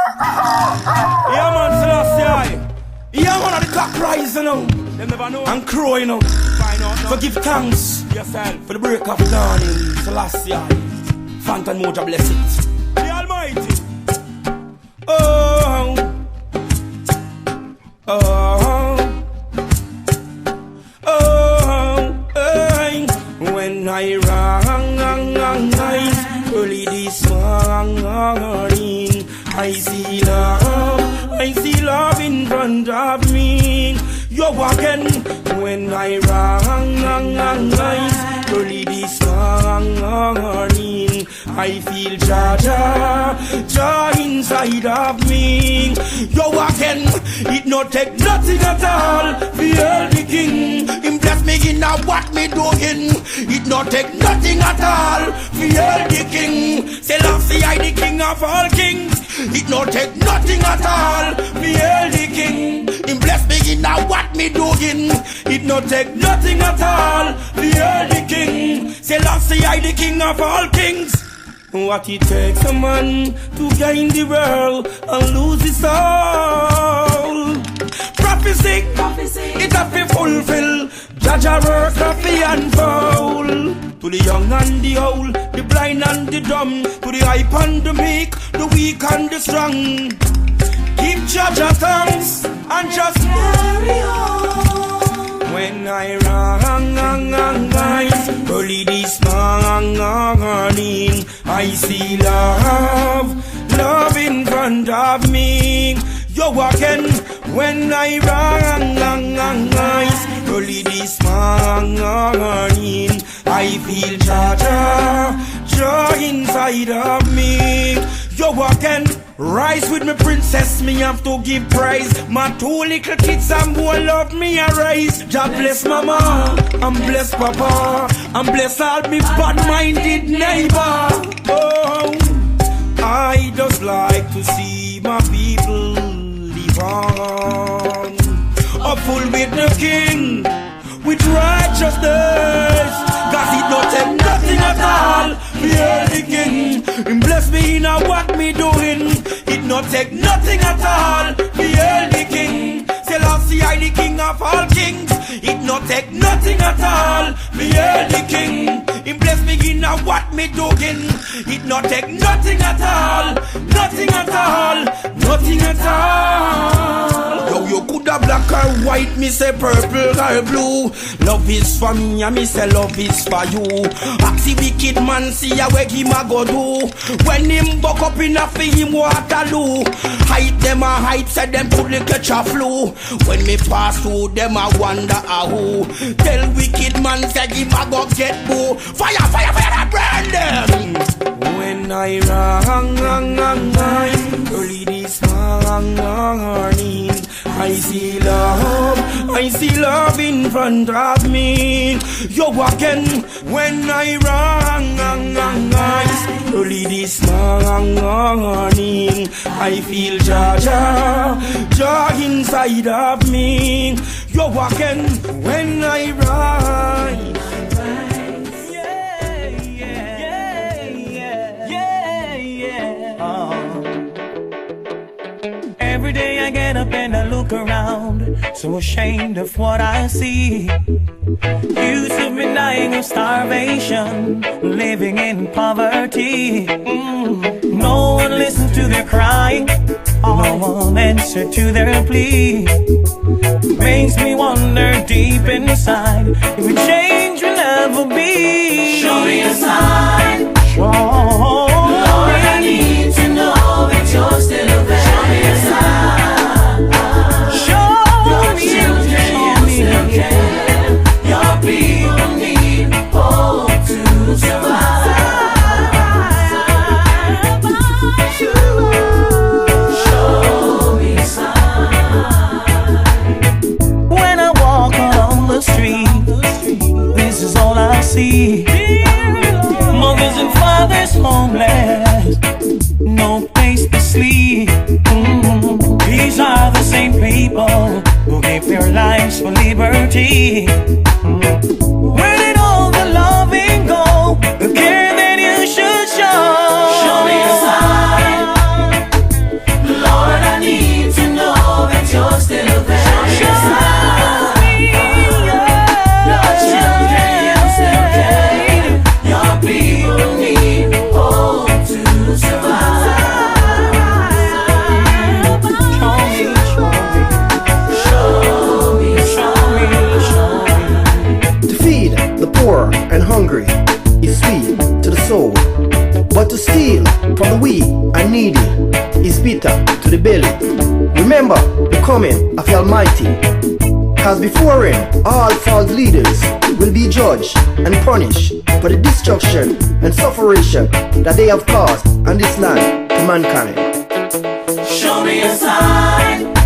Yeah, man, Selassie. Yeah, man, the cock rise, you know. They never know. And crow, you know. So give thanks yourself for the break of dawning, Selassie. Phantom Moja bless it. The Almighty. Oh, oh, oh, hey. When I rise early this morning, I see love in front of me. You're walking when I rise early this morning. I feel joy inside of me. You're walking, it not take nothing at all. Feel the king, him bless me in a what me doing. It not take nothing at all. Feel the king, Selassie I the king of all kings. It not take nothing at all. Feel the king, him bless me in a what me doing. It not take nothing at all. Feel the king, Selassie I the king of all kings. What it takes a man to gain the world and lose his soul. Prophecy, it have to fulfill. Jaja work happy and foul. To the young and the old, the blind and the dumb, to the hype and the meek, the weak and the strong. Give Jaja thanks and just carry on. When I rise early this morning, I see love in front of me. You're walking when I rise early this morning. I feel joy inside of me. You're walking, rise with me princess, me have to give praise. My two little kids and boy love me a rise. God bless mama, and bless papa, and bless all me bad-minded neighbor. Oh, I just like to see my people live on, full with the king, with righteousness. Cause it don't take nothing at all. Fear the king, him bless me in a what me doing. It not take nothing at all. Fear the king, Selassie I the king of all kings. It not take nothing at all. Fear the king, him bless me in a what me doing. It not take nothing at all. Nothing at all. Nothing at all. Yo, you coulda black or white, me say purple or blue. Love is for me and me say love is for you. Ask the wicked man see a where him a go do. When him buck up in a fi him Waterloo. Hype them a hype, say them could catch a flu. When me pass through them a wonder a who. Tell wicked man say him a go get boo. Fire, fire, fire, that burn them. When I rise early this morning, I see love in front of me. You're walking when I rise early this morning. I feel joy inside of me. You're walking when I rise. Every day I get up and I look around, so ashamed of what I see. Used to be dying of starvation, living in poverty. No one listens to their cry, no one answers to their plea. Makes me wonder deep inside if a change will ever be. Show me a sign. Lord, I need to know that you're still available. Show me a sign. Your children, you still care. Your people need hope to survive. Show me a sign. when I walk along the street, this is all I see. Mothers and fathers homeless, no place to sleep. These are the same people who gave their lives for liberty. Where did all the loving go? The care that you should show. Show me a sign. needy is bitter to the belly. Remember the coming of the Almighty, cause before him all false leaders will be judged and punished for the destruction and sufferation that they have caused on this land to mankind. Show me a sign.